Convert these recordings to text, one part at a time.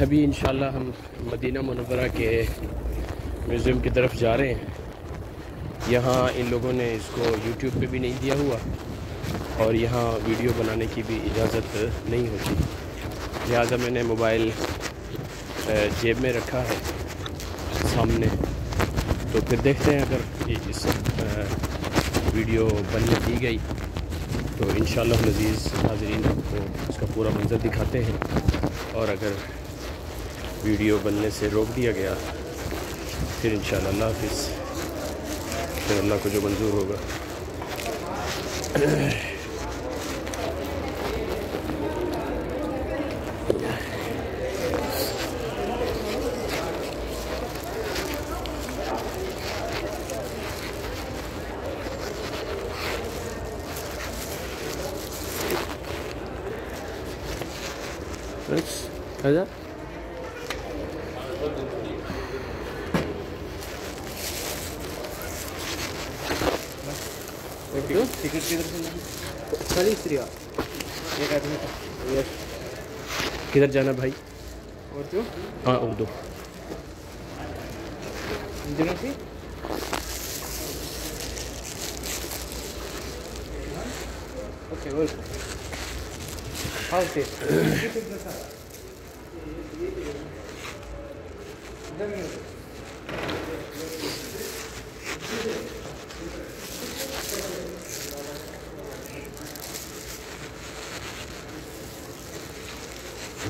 ابھی انشاءاللہ ہم مدینہ منورہ کے میوزیم کی طرف جا رہے ہیں۔ یہاں ان لوگوں نے اس کو یوٹیوب پہ بھی نہیں دیا ہوا اور یہاں ویڈیو بنانے کی بھی اجازت نہیں ہوتی، لہٰذا میں نے موبائل جیب میں رکھا ہے سامنے، تو پھر دیکھتے ہیں اگر اس ویڈیو بننے دی گئی تو انشاءاللہ العزیز حاضرین کو اس کا پورا منظر دکھاتے ہیں، اور اگر ویڈیو بننے سے روک دیا گیا پھر انشاءاللہ اللہ حافظ، پھر اللہ کو جو منظور ہوگا۔ کدھر جانا بھائی؟ اردو؟ ہاں Urdu. Okay, well, how's it?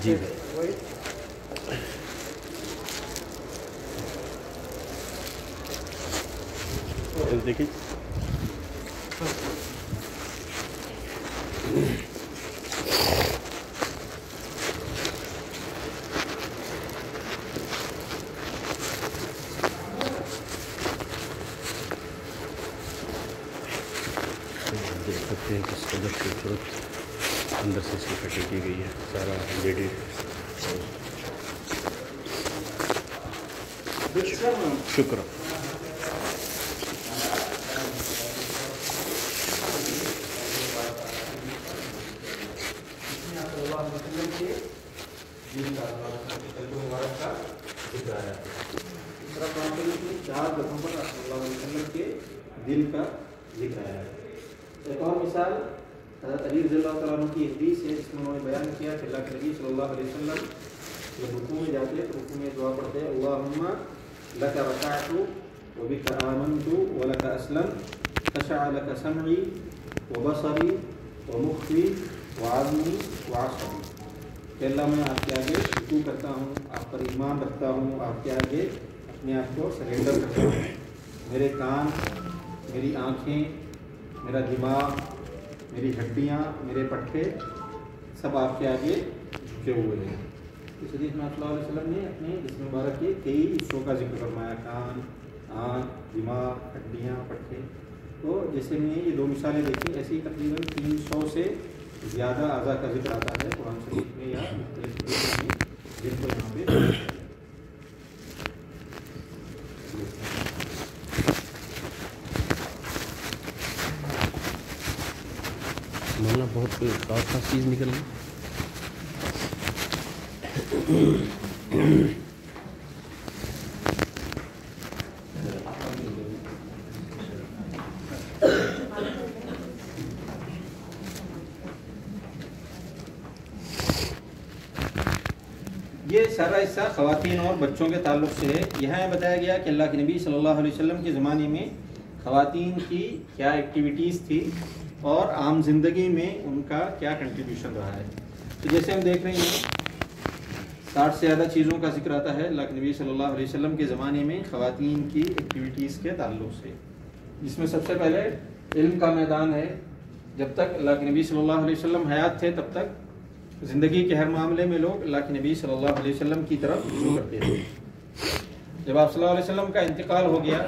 جی دیکھیے دیکھ سکتے ہیں کس قدر خوبصورت اندر سے اس کی کٹنگ کی گئی ہے، سارا لیڈی۔ شکر۔ دل کا ذکر آیا ہے۔ ایک اور مثال حضرت علی رضی اللہ تعالیٰ عنہ کی حدیث ہے جس میں انہوں نے بیان کیا کہ اللہ کے نبی صلی اللہ علیہ وسلم جب رکوع میں جاتے تو رکوع میں دعا پڑھتے ہیں، اللہم لک رکعت وبک آمنت ولک اسلمت خشع لک سمعی وبصری ومخی وعظمی وعصبی، کہ اللہ میں آپ کے آگے رکوع کرتا ہوں، آپ پر ایمان رکھتا ہوں، آپ کے آگے اپنے آپ کو سرینڈر کرتا ہوں، میرے کان، میری آنکھیں، میرا دماغ، میری ہڈیاں، میرے پٹھے سب آپ کے آگے جھکے ہوئے ہیں۔ اس حدیث میں صلی اللہ علیہ وسلم نے اپنے جسم مبارک کے کئی حصوں کا ذکر فرمایا، کان، آنکھ، دماغ، ہڈیاں، پٹھے۔ تو جیسے میں یہ دو مثالیں دیکھیں، ایسی تقریباً 300 سے زیادہ اعضاء کا ذکر آتا ہے قرآن شریف میں یا مختلف حدیث میں، جن کو یہاں پہ مولانا بہت خاص خاص چیز نکل گئی۔ یہ سارا حصہ خواتین اور بچوں کے تعلق سے ہے۔ یہاں بتایا گیا کہ اللہ کے نبی صلی اللہ علیہ وسلم کے زمانے میں خواتین کی کیا ایکٹیویٹیز تھی اور عام زندگی میں ان کا کیا کنٹریبیوشن رہا ہے۔ تو جیسے ہم دیکھ رہے ہیں 60 سے زیادہ چیزوں کا ذکر آتا ہے اللہ کے نبی صلی اللہ علیہ وسلم کے زمانے میں خواتین کی ایکٹیویٹیز کے تعلق سے، جس میں سب سے پہلے علم کا میدان ہے۔ جب تک اللہ کے نبی صلی اللہ علیہ وسلم حیات تھے تب تک زندگی کے ہر معاملے میں لوگ اللہ کے نبی صلی اللہ علیہ وسلم کی طرف رجوع کرتے تھے۔ جب آپ صلی اللہ علیہ وسلم کا انتقال ہو گیا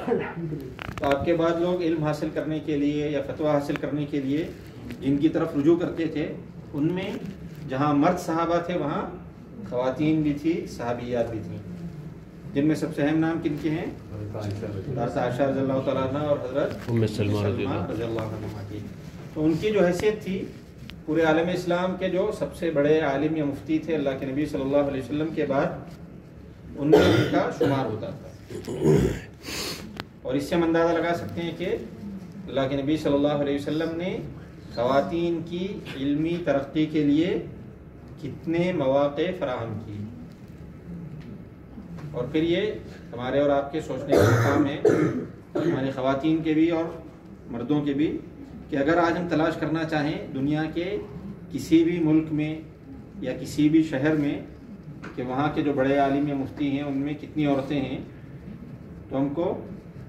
تو آپ کے بعد لوگ علم حاصل کرنے کے لیے یا فتویٰ حاصل کرنے کے لیے جن کی طرف رجوع کرتے تھے، ان میں جہاں مرد صحابہ تھے وہاں خواتین بھی تھی، صحابیات بھی تھیں، جن میں سب سے اہم نام کن کے ہیں؟ حضرت عائشہ رضی اللہ تعالیٰ عنہ اور حضرت ام سلمہ رضی اللہ عنہ کی۔ تو ان کی جو حیثیت تھی پورے عالم اسلام کے جو سب سے بڑے عالم یا مفتی تھے اللہ کے نبی صلی اللہ علیہ وسلم کے بعد ان میں ان کا شمار ہوتا تھا. اور اس سے ہم اندازہ لگا سکتے ہیں کہ اللہ کے نبی صلی اللہ علیہ وسلم نے خواتین کی علمی ترقی کے لیے کتنے مواقع فراہم کیے. اور پھر یہ ہمارے اور آپ کے سوچنے کا مقام ہے، ہماری خواتین کے بھی اور مردوں کے بھی، کہ اگر آج ہم تلاش کرنا چاہیں دنیا کے کسی بھی ملک میں یا کسی بھی شہر میں کہ وہاں کے جو بڑے عالم یا مفتی ہیں ان میں کتنی عورتیں ہیں، تو ہم کو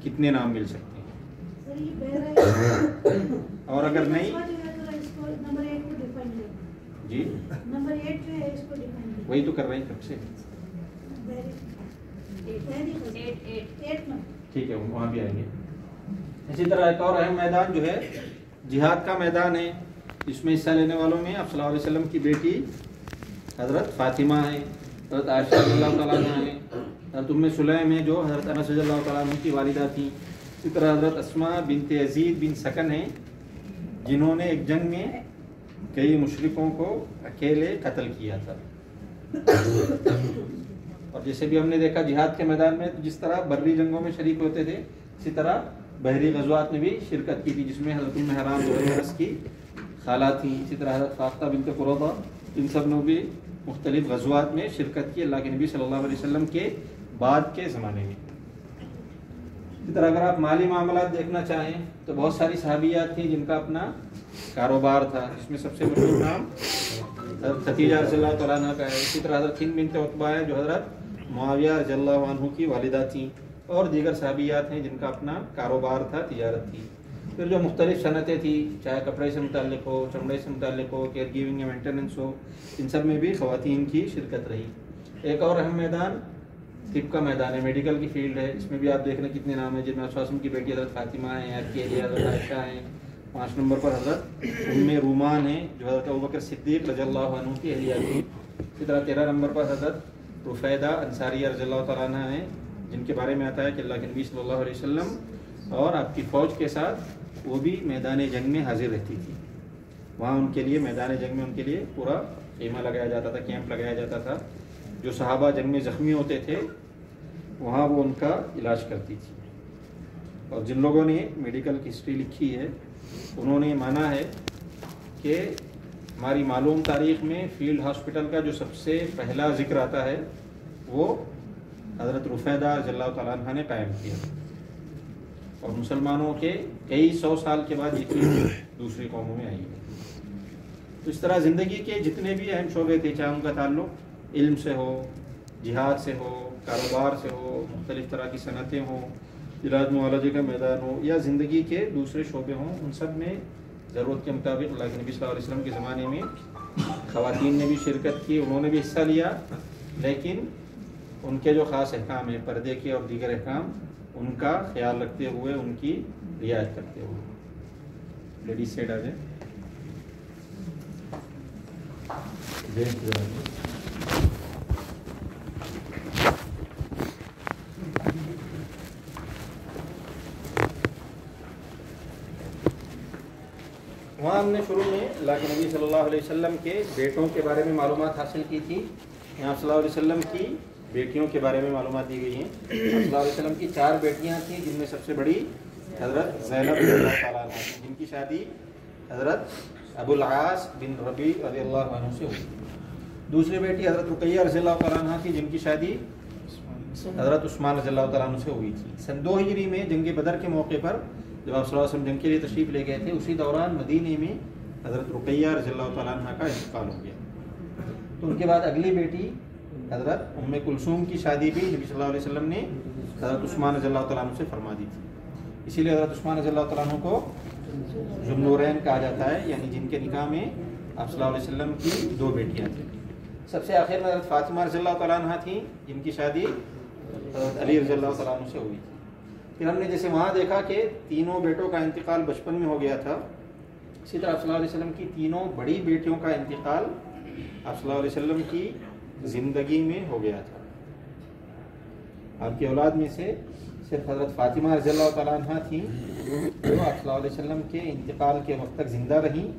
کتنے نام مل سکتے ہیں. اور اگر نہیں جی وہی تو کر رہے ہیں کب سے. ٹھیک ہے وہاں بھی آئیں گے. اسی طرح ایک اور اہم میدان جو ہے جہاد کا میدان ہے. اس میں حصہ لینے والوں میں آپ صلی اللہ علیہ وسلم کی بیٹی حضرت فاطمہ ہے، حضرت عائشہ رضی اللہ تعالیٰ عنہ ہیں، حضرت ام سلیم ہیں جو حضرت انس رضی اللہ تعالیٰ عنہ کی والدہ تھیں. اسی طرح حضرت اسماء بنت یزید بن سکن ہیں جنہوں نے ایک جنگ میں کئی مشرکوں کو اکیلے قتل کیا تھا. اور جیسے بھی ہم نے دیکھا جہاد کے میدان میں جس طرح بری جنگوں میں شریک ہوتے تھے، اسی طرح بحری غزوات میں بھی شرکت کی تھی، جس میں حضرت ام حرام جو ہے انس کی خالہ تھیں. اسی طرح حضرت فاطمہ بنت قرظہ، ان سب نے بھی مختلف غزوات میں شرکت کی اللہ کے نبی صلی اللہ علیہ وسلم کے بعد کے زمانے میں. اسی طرح اگر آپ مالی معاملات دیکھنا چاہیں تو بہت ساری صحابیات تھیں جن کا اپنا کاروبار تھا، جس میں سب سے مشہور نام حضرت خدیجہ رضی اللہ تعالیٰ عنہ کا ہے. اسی طرح حضرت ہند بنت عتبہ ہے جو حضرت معاویہ رضی اللہ عنہ کی والدہ تھیں، اور دیگر صحابیات ہیں جن کا اپنا کاروبار تھا، تجارت تھی. پھر جو مختلف صنعتیں تھیں، چاہے کپڑے سے متعلق ہو، چمڑے سے متعلق ہو، کیئر گیونگ یا مینٹیننس ہو، ان سب میں بھی خواتین کی شرکت رہی. ایک اور اہم میدان طب کا میدان ہے، میڈیکل کی فیلڈ ہے. اس میں بھی آپ دیکھ رہے ہیں کتنے نام ہیں، جن میں وسلم کی بیٹی حضرت فاطمہ ہیں، حضرت عائشہ ہیں. 5 نمبر پر حضرت ام رومان ہیں جو حضرت ابوبکر صدیق رضی اللہ عنہ کی اہلیہ تھی. اسی طرح 13 نمبر پر حضرت رفیدہ انصاریہ رضی اللہ تعالیٰ عنہ ہیں، جن کے بارے میں آتا ہے کہ اللہ کے نبی صلی اللہ علیہ وسلم اور آپ کی فوج کے ساتھ وہ بھی میدان جنگ میں حاضر رہتی تھی. وہاں ان کے لیے میدان جنگ میں ان کے لیے پورا خیمہ لگایا جاتا تھا، کیمپ لگایا جاتا تھا. جو صحابہ جنگ میں زخمی ہوتے تھے وہاں وہ ان کا علاج کرتی تھی. اور جن لوگوں نے میڈیکل کی ہسٹری لکھی ہے انہوں نے مانا ہے کہ ہماری معلوم تاریخ میں فیلڈ ہاسپٹل کا جو سب سے پہلا ذکر آتا ہے وہ حضرت رفیدہ رضی اللہ تعالیٰ عنہ نے قائم کیا. اور مسلمانوں کے کئی 100 سال کے بعد یہ چیز دوسری قوموں میں آئی ہے. تو اس طرح زندگی کے جتنے بھی اہم شعبے تھے، چاہے ان کا تعلق علم سے ہو، جہاد سے ہو، کاروبار سے ہو، مختلف طرح کی صنعتیں ہوں، علاج معالجے کا میدان ہو، یا زندگی کے دوسرے شعبے ہوں، ان سب میں ضرورت کے مطابق اللہ کے نبی صلی اللہ علیہ وسلم کے زمانے میں خواتین نے بھی شرکت کی، انہوں نے بھی حصہ لیا. لیکن ان کے جو خاص احکام ہیں پردے کے اور دیگر احکام، ان کا خیال رکھتے ہوئے، ان کی رعایت کرتے ہوئے. لیڈیز سائڈ آ جائیں. وہاں ہم نے شروع میں اللہ کے نبی صلی اللہ علیہ وسلم کے بیٹوں کے بارے میں معلومات حاصل کی تھی. یہاں صلی اللہ علیہ وسلم کی بیٹیوں کے بارے میں معلومات دی گئی ہیں. صلی اللہ علیہ وسلم کی 4 بیٹیاں تھیں، جن میں سب سے بڑی حضرت زینب رضی اللہ تعالیٰ عنہ تھی، جن کی شادی حضرت ابو العاص بن ربیع رضی اللہ عنہ سے ہوئی. دوسری بیٹی حضرت رقیہ رضی اللہ تعالیٰ عنہ تھی، جن کی شادی حضرت عثمان رضی اللہ تعالیٰ عنہ سے ہوئی تھی. سن 2 ہجری میں جنگ بدر کے موقع پر جب آپ صلی اللہ علیہ وسلم جنگ کے لیے تشریف لے گئے تھے، اسی دوران مدینے میں حضرت رقیہ رضی اللہ تعالیٰ عنہ کا انتقال ہو گیا. تو ان کے بعد اگلی بیٹی حضرت ام کلثوم کی شادی بھی نبی صلی اللہ علیہ وسلم نے حضرت عثمان رضی اللہ تعالیٰ عنہ سے فرما دی تھی. اسی لیے حضرت عثمان رضی اللہ تعالیٰ عنہ کو ذو النورین کہا جاتا ہے، یعنی جن کے نکاح میں آپ صلی اللہ علیہ وسلم کی 2 بیٹیاں تھیں. سب سے آخر میں حضرت فاطمہ رضی اللہ تعالیٰ عنہ تھیں، جن کی شادی حضرت علی رضی اللہ تعالیٰ عنہ سے ہوئی تھی. پھر ہم نے جیسے وہاں دیکھا کہ تینوں بیٹوں کا انتقال بچپن میں ہو گیا تھا، اسی طرح آپ صلی اللہ علیہ وسلم کی تینوں بڑی بیٹیوں کا انتقال آپ صلی اللہ علیہ وسلم کی زندگی میں ہو گیا تھا. آپ کی اولاد میں سے صرف حضرت فاطمہ رضی اللہ تعالیٰ عنہ تھیں جو آپ صلی اللہ علیہ وسلم کے انتقال کے وقت تک زندہ رہیں،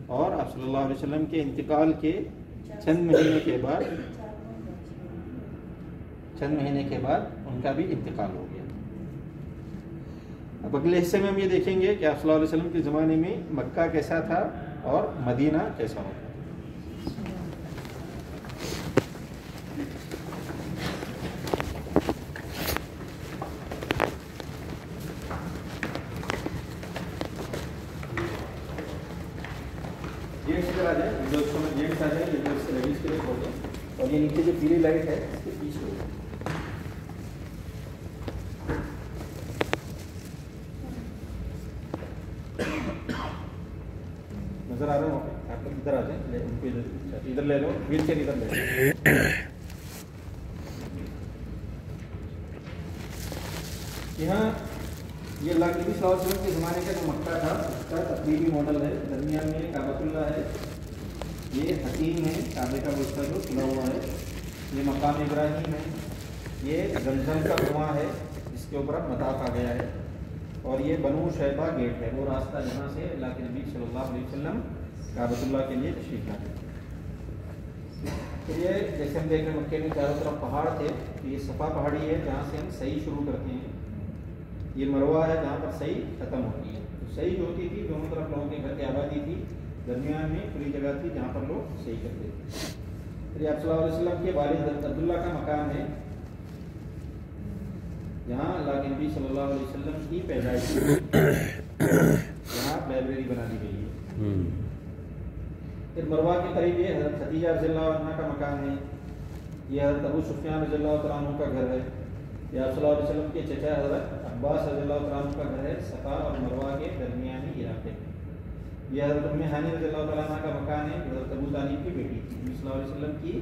اور آپ صلی اللہ علیہ وسلم کے انتقال کے چند مہینے کے بعد ان کا بھی انتقال ہو گیا۔ اب اگلے حصے میں ہم یہ دیکھیں گے کہ آپ صلی اللہ علیہ وسلم کے زمانے میں مکہ کیسا تھا اور مدینہ کیسا ہوتا۔ اور یہ نیچے جو پیلی لائٹ ہے اس کے پیچھے ہو نظر آ رہا ہوں آپ کو، ادھر آ جائیں، ادھر لے لو، ویل چیئر ادھر لے لو۔ یہاں یہ اللہ کے نبی صلی اللہ علیہ وسلم کے زمانے کا جو مکہ تھا اس کا تقریبی ماڈل ہے۔ درمیان میں کعبۃ اللہ ہے، یہ حتیم ہے کعبے کا وسطی جو کھلا ہوا ہے، یہ مقام ابراہیم ہے، یہ زمزم کا کنواں ہے جس کے اوپر مطاف آ گیا ہے، اور یہ بنو شیبہ گیٹ ہے، وہ راستہ جہاں سے اللہ کے نبی صلی اللہ علیہ وسلم کعبۃ اللہ کے لیے تشریف لائے۔ پھر یہ جیسے ہم دیکھ رہے ہیں مکے میں چاروں طرف پہاڑ تھے، تو یہ صفا پہاڑی ہے جہاں سے ہم صحیح شروع کرتے ہیں، یہ مروہ ہے جہاں پر صحیح ختم ہوتی ہے۔ تو صحیح جو ہوتی تھی دونوں طرف لوگوں کے گھر کی آبادی تھی، درمیان میں کھلی جگہ تھی جہاں پر لوگ صحیح کرتے تھے۔ پھر آپ صلی اللہ علیہ وسلم کے والد عبداللہ کا مکان ہے جہاں اللہ کے نبی صلی اللہ علیہ وسلم کی پیدائش ہوئی، جہاں لائبریری بنا دی گئی ہے۔ پھر مروہ کے قریب یہ حضرت خدیجہ رضی اللہ عنہ کا مکان ہے، یہ حضرت ابو سفیان رضی اللہ تعالیٰ عنہ کا گھر ہے، یہ آپ صلی اللہ علیہ وسلم کے چچا حضرت عباس رضی اللہ تعالیٰ عنہ کا گھر ہے، صفا اور مروہ کے درمیانی علاقے میں۔ یہ حضرت ام ہانی رضی اللہ تعالیٰ عنہ کا مکان ہے، حضرت ابو طالب کی بیٹی تھی، نبی صلی اللہ علیہ وسلم کی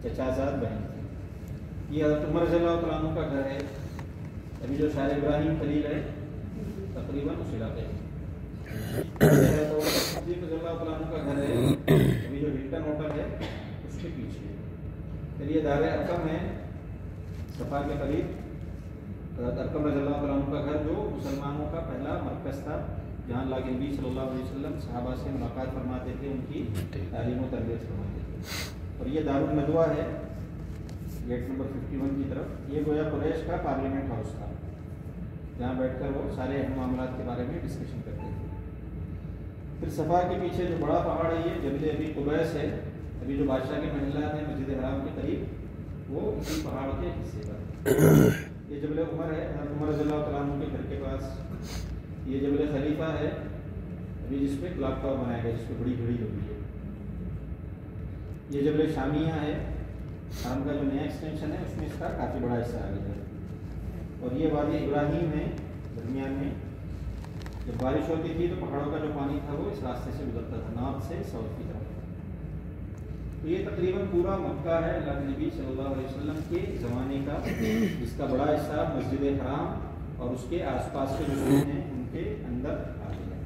چچازاد بہن تھی۔ یہ حضرت عمر رضی اللہ تعالیٰ عنہ کا گھر ہے، ابھی جو شاہ ابراہیم خلیل ہے تقریباً اس علاقے میں۔ صدیق رضی اللہ تعالیٰ عنہ کا گھر ہے، ابھی جو ہلٹن ہوٹل ہے اس کے پیچھے۔ پھر یہ دار ارقم ہے صفا کے قریب، حضرت ارقم رضی اللہ تعالیٰ عنہ کا گھر جو مسلمانوں کا پہلا مرکز تھا، جہاں اللہ کے نبی صلی اللہ علیہ وسلم صحابہ سے ملاقات فرماتے تھے، ان کی تعلیم و تربیت فرماتے تھے۔ اور یہ دارالندوہ ہے گیٹ نمبر 51 کی طرف، یہ گویا قریش کا پارلیمنٹ ہاؤس تھا جہاں بیٹھ کر وہ سارے اہم معاملات کے بارے میں ڈسکشن کرتے تھے۔ پھر صفا کے پیچھے جو بڑا پہاڑ ہے یہ جبل ابی قبیس ہے، ابھی جو بادشاہ کے محلات ہیں مسجد حرام کے قریب وہ اسی پہاڑ کے حصے پر۔ یہ جبل عمر ہے، حضرت عمر رضی اللہ تعالیٰ عنہ کے گھر کے پاس۔ یہ جبل خلیفہ ہے ابھی جس پہ کلاک ٹاور بنایا گیا، جس پہ بڑی گھڑی ہوئی ہے۔ یہ جبل شامیہ ہے، حرم کا جو نیا ایکسٹینشن ہے اس میں اس کا کافی بڑا حصہ آ گیا ہے۔ اور یہ وادی ابراہیم ہے درمیان میں، جب بارش ہوتی تھی تو پہاڑوں کا جو پانی تھا وہ اس راستے سے گزرتا تھا، نارتھ سے ساؤتھ کی طرف۔ تو یہ تقریباً پورا مکہ ہے اللہ کے نبی صلی اللہ علیہ وسلم کے زمانے کا، جس کا بڑا حصہ مسجد حرام اور اس کے آس پاس کے جو شہر ہیں ان کے اندر آ گیا۔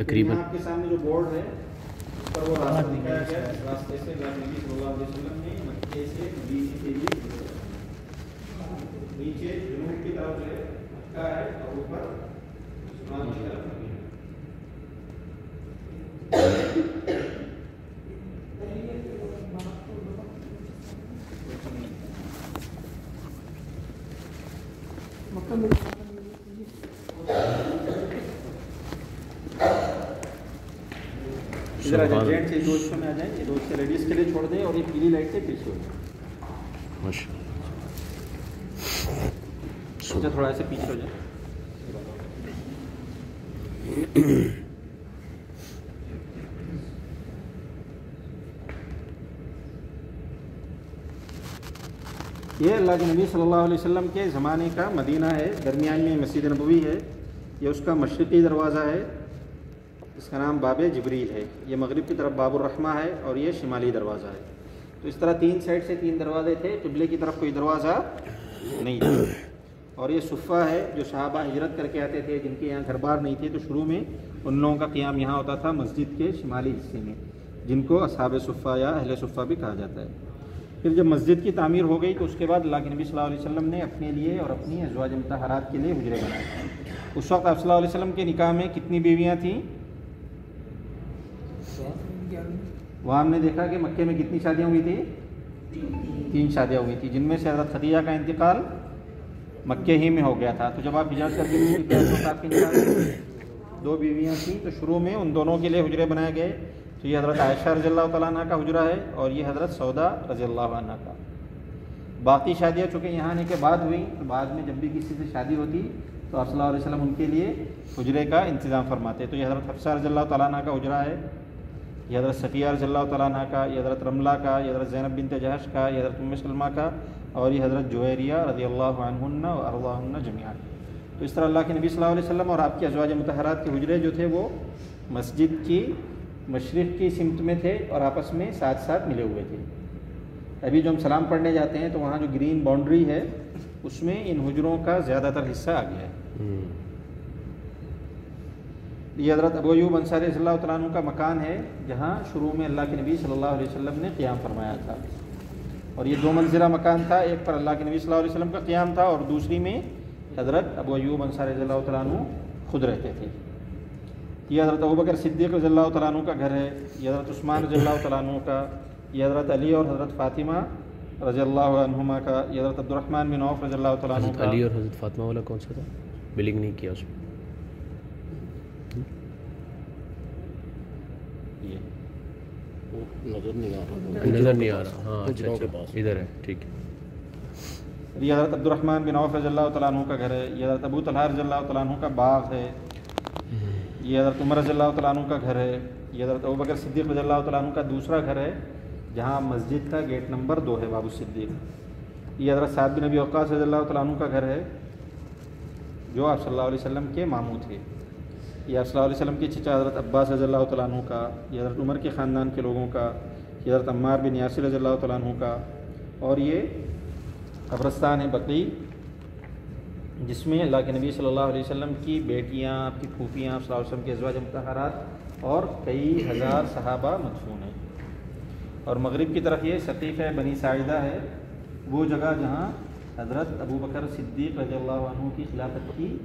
تقریباً آپ کے سامنے جو بورڈ ہے اس پر وہ راستہ دکھایا گیا، اس راستے سے اللہ کے نبی صلی اللہ علیہ وسلم نے مکے سے مدینے کے لیے نیچے جنوب کی طرف جو ہے مکہ ہے اور اوپر شمال کی طرف مدینہ۔ ادھر آ جائیں، جینٹ سے دو حصوں میں آ جائیں، یہ دو حصے لیڈیز کے لیے چھوڑ دیں اور یہ پیلی لائٹ سے پیچھے ہو جائیں۔ اچھا تھوڑا ایسے پیچھے ہو جائیں۔ یہ اللہ کے نبی صلی اللہ علیہ وسلم کے زمانے کا مدینہ ہے، درمیان میں مسجد نبوی ہے، یہ اس کا مشرقی دروازہ ہے، اس کا نام باب جبریل ہے، یہ مغرب کی طرف باب الرحمہ ہے اور یہ شمالی دروازہ ہے۔ تو اس طرح تین سائڈ سے تین دروازے تھے، قبلے کی طرف کوئی دروازہ نہیں تھا۔ اور یہ صفہ ہے جو صحابہ ہجرت کر کے آتے تھے، جن کے یہاں گھر بار نہیں تھے، تو شروع میں ان لوگوں کا قیام یہاں ہوتا تھا مسجد کے شمالی حصے میں، جن کو اصحاب صفہ یا اہل صفہ بھی کہا جاتا ہے۔ پھر جب مسجد کی تعمیر ہو گئی تو اس کے بعد اللہ کے نبی صلی اللہ علیہ وسلم نے اپنے لیے اور اپنی ازواج مطہرات کے لیے حجرے بنائے۔ اس وقت آپ صلی اللہ علیہ وسلم کے نکاح میں کتنی بیویاں تھیں؟ وہاں ہم نے دیکھا کہ مکے میں کتنی شادیاں ہوئی تھی؟ 3 شادیاں ہوئی تھی، جن میں سے حضرت خدیجہ کا انتقال مکے ہی میں ہو گیا تھا۔ تو جب آپ حجاز کر کے آپ کے نکال 2 بیویاں تھیں، تو شروع میں ان دونوں کے لیے حجرے بنائے گئے۔ تو یہ حضرت عائشہ رضی اللہ تعالیٰ عنہ کا حجرہ ہے، اور یہ حضرت سودا رضی اللہ عنہ کا۔ باقی شادیاں چونکہ یہاں آنے کے بعد ہوئیں، تو بعد میں جب بھی کسی سے شادی ہوتی تو آپ صلی اللہ علیہ وسلم ان کے لیے حجرے کا انتظام فرماتے۔ تو یہ حضرت حفصہ رضی اللہ تعالیٰ عنہ کا حجرہ ہے، یہ حضرت صفیہ رضی اللہ تعالیٰ عنہ کا، یہ حضرت رملہ کا، یہ حضرت زینب بنت جہش کا، یہ حضرت ام سلمہ کا، اور یہ حضرت جویریہ رضی اللہ عنہن و ارضاہن جمیعا۔ تو اس طرح اللہ کے نبی صلی اللہ علیہ وسلم اور آپ کی ازواج مطہرات کے حجرے جو تھے وہ مسجد کی مشرق کی سمت میں تھے اور آپس میں ساتھ ساتھ ملے ہوئے تھے۔ ابھی جو ہم سلام پڑھنے جاتے ہیں تو وہاں جو گرین باؤنڈری ہے اس میں ان حجروں کا زیادہ تر حصہ آ گیا ہے۔ یہ حضرت ابو ایوب انصاری رضی اللہ تعالیٰ عنہ کا مکان ہے، جہاں شروع میں اللہ کے نبی صلی اللہ علیہ وسلم نے قیام فرمایا تھا، اور یہ 2 منزلہ مکان تھا۔ ایک پر اللہ کے نبی صلی اللہ علیہ وسلم کا قیام تھا، اور دوسری میں حضرت ابو ایوب انصاری رضی اللہ تعالیٰ عنہ خود رہتے تھے۔ یہ حضرت ابوبکر صدیق رضی اللہ تعالیٰ عنہ کا گھر ہے، یہ حضرت عثمان رضی اللہ تعالیٰ عنہ کا، یہ حضرت علی اور حضرت فاطمہ رضی اللہ عنہما کا، یہ حضرت عبد الرحمن بن عوف رضی اللہ تعالیٰ عنہ کا۔ علی اور حضرت فاطمہ والا کون سا تھا؟ بلنگ نہیں کیا اس میں؟ نظر نہیں آ رہا، ہاں اچھا ادھر ہے، ٹھیک ہے۔ یہ حضرت عبد الرحمن بن عوف رضی اللہ تعالیٰ عنہ کا گھر ہے، یہ حضرت ابو طلحہ رضی اللہ تعالیٰ عنہ کا باغ ہے، یہ حضرت عمر رضی اللہ تعالیٰ عنہ کا گھر ہے، یہ حضرت ابوبکر صدیق رضی اللہ تعالیٰ عنہ کا دوسرا گھر ہے، جہاں مسجد کا گیٹ نمبر 2 ہے، باب الصدیق۔ یہ حضرت سعد بن ابی وقاص رضی اللہ تعالیٰ عنہ کا گھر ہے، جو آپ صلی اللہ علیہ وسلم کے ماموں تھے۔ یہ آپ صلی اللہ علیہ وسلم کے چچا حضرت عباس رضی اللہ تعالیٰ عنہ کا، یہ حضرت عمر کے خاندان کے لوگوں کا، یہ حضرت عمار بن یاسر رضی اللہ تعالیٰ عنہ کا، اور یہ قبرستان ہے بقیع، جس میں اللہ کے نبی صلی اللہ علیہ وسلم کی بیٹیاں، آپ کی پھوپھیاں، آپ صلی اللہ علیہ وسلم کے ازواج مطہرات اور کئی ہزار صحابہ مدفون ہیں۔ اور مغرب کی طرف یہ سقیفہ بنی ساعدہ ہے، وہ جگہ جہاں حضرت ابو بکر صدیق رضی اللہ عنہ کی خلافت کی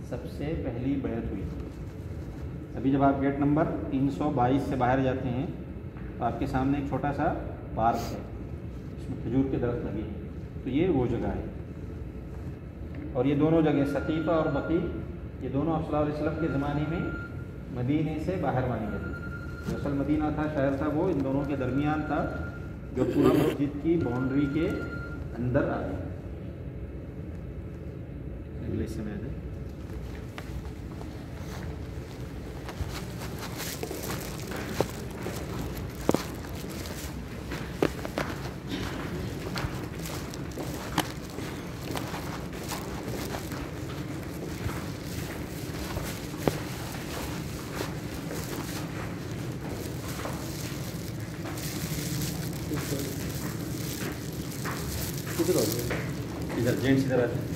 سب سے پہلی بیعت ہوئی تھی۔ ابھی جب آپ گیٹ نمبر 322 سے باہر جاتے ہیں تو آپ کے سامنے ایک چھوٹا سا پارک ہے، اس میں کھجور کے درخت لگے ہیں، تو یہ وہ جگہ ہے۔ اور یہ دونوں جگہ سقیفہ اور بقیع، یہ دونوں آپ صلی اللہ علیہ وسلم کے زمانے میں مدینے سے باہر مانی جاتی تھی۔ جو اصل مدینہ تھا، شہر تھا، وہ ان دونوں کے درمیان تھا، جو پورا مسجد کی باؤنڈری کے اندر آ گیا۔ اگلے حصے میں ادھر جینٹس ادھر آتے ہیں،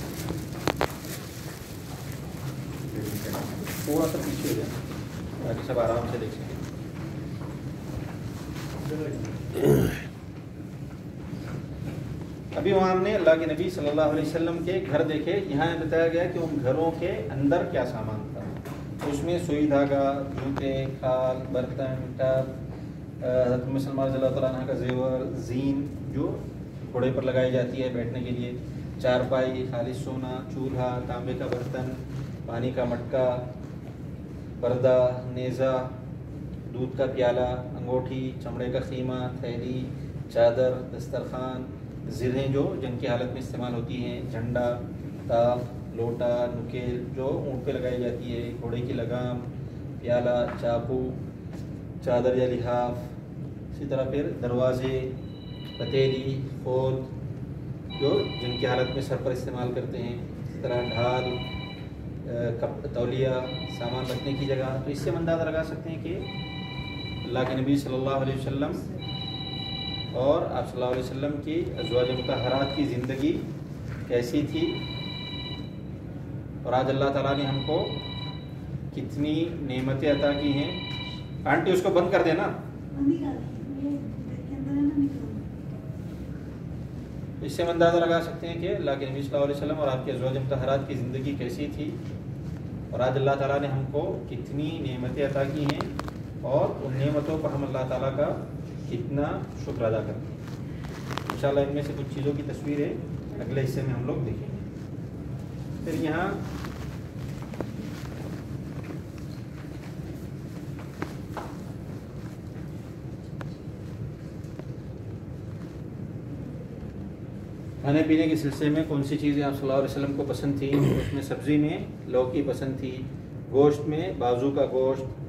تھوڑا سا پیچھے ہو جائے تاکہ سب آرام سے دیکھ سکیں۔ ابھی وہاں ہم نے اللہ کے نبی صلی اللہ علیہ وسلم کے گھر دیکھے، یہاں بتایا گیا کہ ان گھروں کے اندر کیا سامان تھا۔ اس میں سوئی دھاگا، جوتے، کھال، برتن، ٹب، حضرت ام سلمہ رضی اللہ تعالیٰ عنہ کا زیور، زین جو گھوڑے پر لگائی جاتی ہے بیٹھنے کے لیے، چارپائی، خالص سونا، چولہا، تانبے کا برتن، پانی کا مٹکا، پردہ، نیزہ، دودھ کا پیالہ، انگوٹھی، چمڑے کا خیمہ، تھیلی، چادر، دسترخوان، زرہیں جو جنگ کی حالت میں استعمال ہوتی ہیں، جھنڈا، تاپ، لوٹا، نکیل جو اونٹ پہ لگائی جاتی ہے، گھوڑے کی لگام، پیالہ، چاقو، چادر یا لحاف، اسی طرح پھر دروازے، پتیلی، خود جو جن کی حالت میں سر پر استعمال کرتے ہیں، اسی طرح ڈھال، تولیہ، سامان رکھنے کی جگہ۔ تو اس سے ہم اندازہ لگا سکتے ہیں کہ اللہ کے نبی صلی اللہ علیہ وسلم اور آپ صلی اللہ علیہ وسلم کی ازواج مطہرات کی زندگی کیسی تھی، اور آج اللہ تعالیٰ نے ہم کو کتنی نعمتیں عطا کی ہیں۔ آنٹی اس کو بند کر دینا۔ اس سے ہم اندازہ لگا سکتے ہیں کہ اللہ کے نبی صلی اللہ علیہ وسلم اور آپ کے ازواج مطہرات کی زندگی کیسی تھی، اور آج اللہ تعالیٰ نے ہم کو کتنی نعمتیں عطا کی ہیں اور ان نعمتوں پر ہم اللہ تعالیٰ کا کتنا شکر ادا کرتے ہیں۔ انشاءاللہ ان میں سے کچھ چیزوں کی تصویریں اگلے حصے میں ہم لوگ دیکھیں گے۔ پھر یہاں کھانے پینے کے سلسلے میں کون سی چیزیں آپ صلی اللہ علیہ وسلم کو پسند تھیں؟ اس میں سبزی میں لوکی پسند تھی، گوشت میں بازو کا گوشت،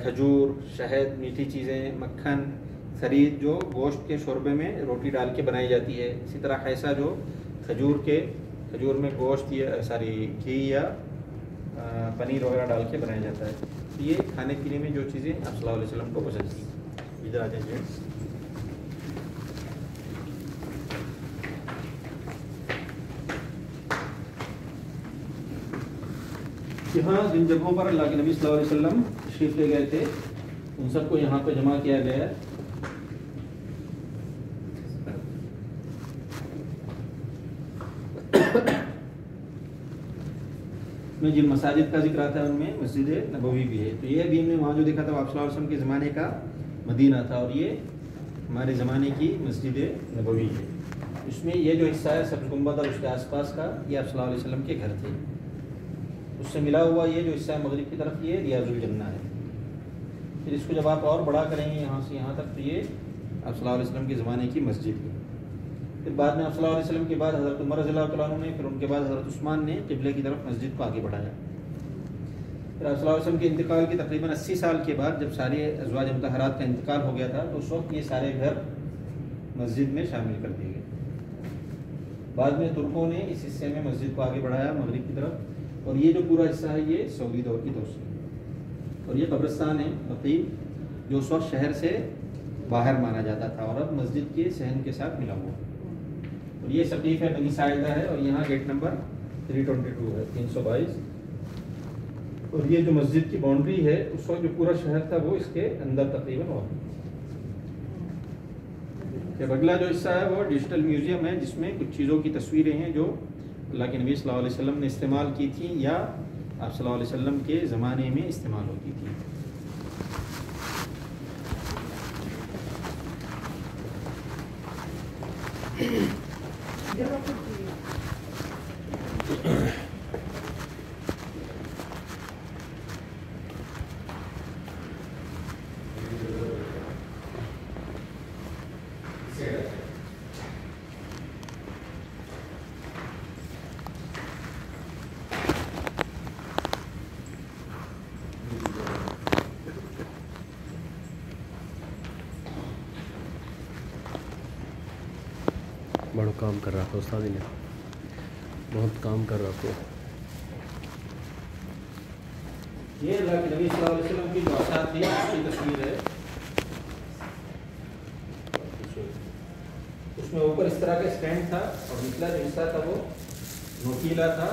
کھجور، شہد، میٹھی چیزیں، مکھن، ثرید جو گوشت کے شوربے میں روٹی ڈال کے بنائی جاتی ہے، اسی طرح خیسہ جو کھجور میں گوشت یا گھی یا پنیر وغیرہ ڈال کے بنایا جاتا ہے۔ یہ کھانے پینے میں جو چیزیں آپ صلی اللہ علیہ وسلم کو پسند تھیں۔ ادھر آ جائیے۔ یہاں جن جگہوں پر اللہ کے نبی صلی اللہ علیہ وسلم تشریف لے گئے تھے ان سب کو یہاں پہ جمع کیا گیا ہے۔ میں جن مساجد کا ذکر آتا ہے ان میں مسجد نبوی بھی ہے۔ تو یہ بھی ہم نے وہاں جو دیکھا تھا آپ صلی اللہ علیہ وسلم کے زمانے کا مدینہ تھا، اور یہ ہمارے زمانے کی مسجد نبوی ہے۔ اس میں یہ جو حصہ ہے سبز گنبد اور اس کے آس پاس کا، یہ آپ صلی اللہ علیہ وسلم کے گھر تھے۔ اس سے ملا ہوا یہ جو حصہ ہے مغرب کی طرف، یہ ریاض الجنہ ہے۔ پھر اس کو جب آپ اور بڑا کریں گے یہاں سے یہاں تک، تو یہ آپ صلی اللہ علیہ وسلم کے زمانے کی مسجد ہے۔ پھر بعد میں آپ صلی اللہ علیہ وسلم کے بعد حضرت عمر رضی اللہ تعالیٰ عنہ نے، پھر ان کے بعد حضرت عثمان نے قبلے کی طرف مسجد کو آگے بڑھایا۔ پھر آپ صلی اللہ علیہ وسلم کے انتقال کے تقریباً 80 سال کے بعد جب سارے ازواج مطہرات کا انتقال ہو گیا تھا، تو اس وقت یہ سارے گھر مسجد میں شامل کر دیے گئے۔ بعد میں ترکوں نے اس حصے میں مسجد کو آگے بڑھایا مغرب کی طرف، اور یہ جو پورا حصہ ہے یہ سعودی دور کی توسیع ہے۔ اور یہ قبرستان ہے بقیع، جو اس وقت شہر سے باہر مانا جاتا تھا اور اب مسجد کے صحن کے ساتھ ملا ہوا۔ اور یہ سقیف ہے بنی ساعدہ ہے، اور یہاں گیٹ نمبر 322 ہے، 322۔ اور یہ جو مسجد کی باؤنڈری ہے اس وقت جو پورا شہر تھا وہ اس کے اندر تقریباً ہوا۔ پھر اگلا جو حصہ ہے وہ ڈیجیٹل میوزیم ہے، جس میں کچھ چیزوں کی تصویریں ہیں جو اللہ کے نبی صلی اللہ علیہ وسلم نے استعمال کی تھیں یا آپ صلی اللہ علیہ وسلم کے زمانے میں استعمال ہوتی تھی۔ بڑا کام کر رہا تھا استاد نے، بہت کام کر رہا تھا۔ یہ اللہ کے نبی صلی اللہ علیہ وسلم کی جو آثار تھی اس کی تصویر ہے۔ اس میں اوپر اس طرح کا اسٹینڈ تھا اور نچلا جو حصہ تھا وہ نوکیلا تھا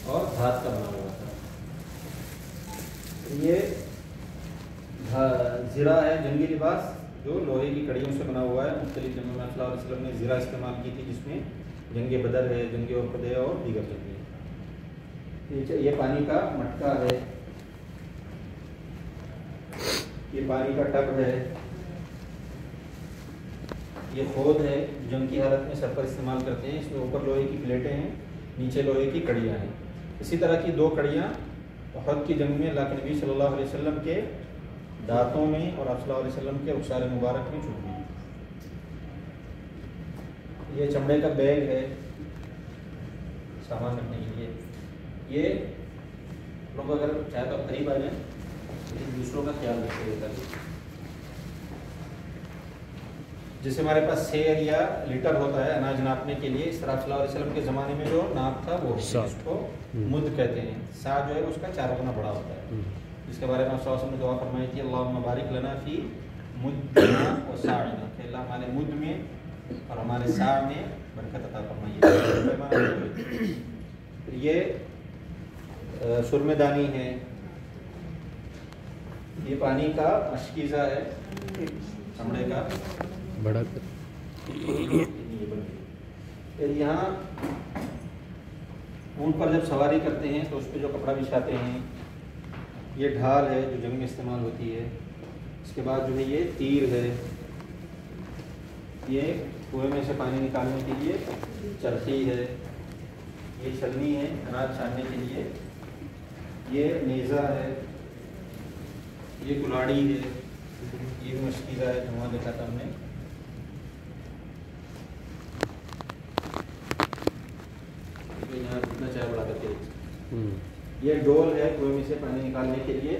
اور دھات کا بنا ہوا تھا۔ یہ زرہ ہے، جنگی لباس جو لوہے کی کڑیوں سے بنا ہوا ہے۔ مختلف جنگوں میں صلی اللہ علیہ وسلم نے زرہ استعمال کی تھی، جس میں جنگ بدر ہے، جنگ احد ہے اور دیگر جنگیں۔ یہ پانی کا مٹکا ہے، یہ پانی کا ٹب ہے، یہ خود ہے جنگ کی حالت میں سر پر استعمال کرتے ہیں۔ اس میں اوپر لوہے کی پلیٹیں ہیں، نیچے لوہے کی کڑیاں ہیں۔ اسی طرح کی 2 کڑیاں احد کی جنگ میں اللہ کے نبی صلی اللہ علیہ وسلم کے دانتوں میں اور آپ صلی اللہ علیہ وسلم کے رخسار مبارک میں چھپ گئی۔ یہ چمڑے کا بیگ ہے سامان رکھنے کے لیے۔ یہ لوگ اگر چاہے تو قریب آ جائیں، لیکن دوسروں کا خیال رکھتے ہوئے، جیسے ہمارے پاس سیر یا لیٹر ہوتا ہے اناج ناپنے کے لیے، اس طرح صلی اللہ علیہ وسلم کے زمانے میں جو ناپ تھا وہ اس کو مد کہتے ہیں۔ سا جو ہے اس کا 4 گنا بڑا ہوتا ہے، جس کے بارے میں صلی اللہ علیہ وسلم نے دعا فرمائی تھی، اللہم بارک لنا فی مدنا و ساعنا، کہ اللہ ہمارے مد میں اور ہمارے ساع میں برکت عطا فرمائیے۔ یہ سرمے دانی ہے، یہ پانی کا مشکیزہ ہے چمڑے کا بڑا۔ پھر یہاں اونٹ پر جب سواری کرتے ہیں تو اس پہ جو کپڑا بچھاتے ہیں، یہ ڈھال ہے جو جنگ میں استعمال ہوتی ہے۔ کے بعد جو ہے یہ تیر ہے، یہ کنویں میں سے پانی نکالنے کے لیے چرخی ہے، یہ چھلنی ہے اناج چھاننے کے لیے، یہ نیزہ ہے، یہ کلاڑی ہے، یہ مشکیزہ ہے جو وہاں دیکھا تھا ہم نے، یہاں جتنا چائے بڑھا کر کے، یہ ڈول ہے کنویں میں سے پانی نکالنے کے لیے،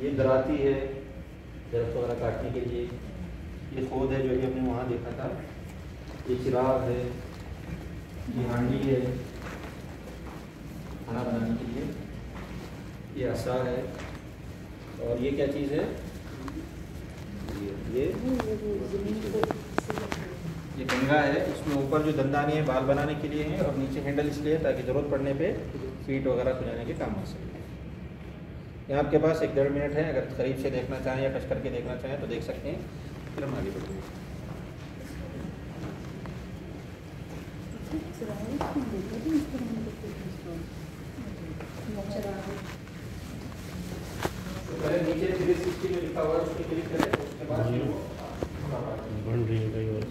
یہ دراتی ہے درخت وغیرہ کاٹنے کے لیے، یہ خود ہے جو کہ ہم نے وہاں دیکھا تھا، یہ چراغ ہے، یہ ہانڈی ہے کھانا بنانے کے لیے، یہ عصا ہے، اور یہ کیا چیز ہے، یہ گنگا ہے، اس میں اوپر جو دندانی ہے بال بنانے کے لیے ہے، اور نیچے ہینڈل اس لیے ہے تاکہ ضرورت پڑنے پہ فیٹ وغیرہ کھلانے کے کام آ سکے۔ یہاں آپ کے پاس 1-1.5 منٹ ہے، اگر قریب سے دیکھنا چاہیں یا ٹچ کر کے دیکھنا چاہیں تو دیکھ سکتے ہیں، پھر ہم آگے بڑھیں گے۔ پہلے نیچے 360 جو لکھا ہوا ہے اس پہ کلک کریں، اس کے بعد بن رہی ہے کئی اور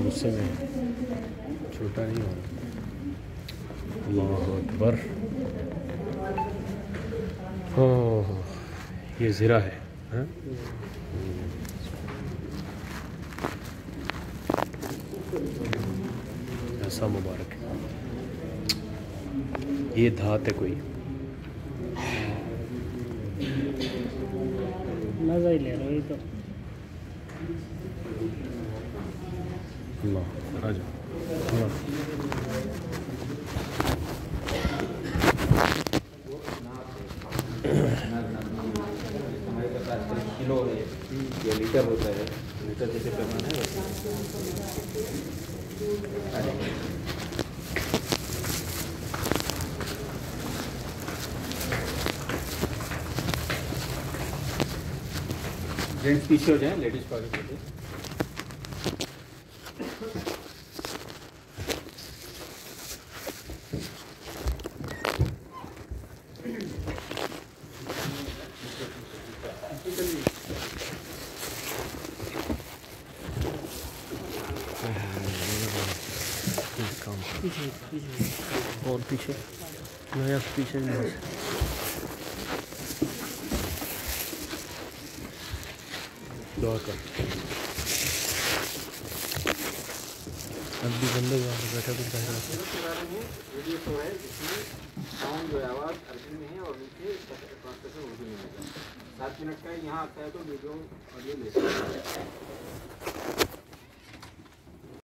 غصے میں چھوٹا نہیں ہو رہا۔ اللہ اکبر، یہ زرہ ہے، ایسا مبارک ہے، یہ دھات ہے کوئی، مزہ ہی لے رہا ہوں تو اللہ آ جاؤ۔ ہمارے پاس آج کل کلو ہے یا لیٹر ہوتا ہے، لیٹر جیسے پیمانہ ہے ویسے۔ جینٹس پیچھے ہو جائیں، لیڈیز کو آگے کر دیں۔ اور پیچھے نیا پیچھے دعا کر، اب بھی بندے وہاں پہ بیٹھا کچھ ظاہر ہوتا ہے۔ ویڈیو شو ہے جس میں ساؤنڈ جو ہے آواز عربی میں ہے اور نیچے ٹرانسلیشن اردو میں ہے۔ 7 منٹ کا یہاں آتا ہے تو ویڈیو آڈیو لے سکتے ہیں۔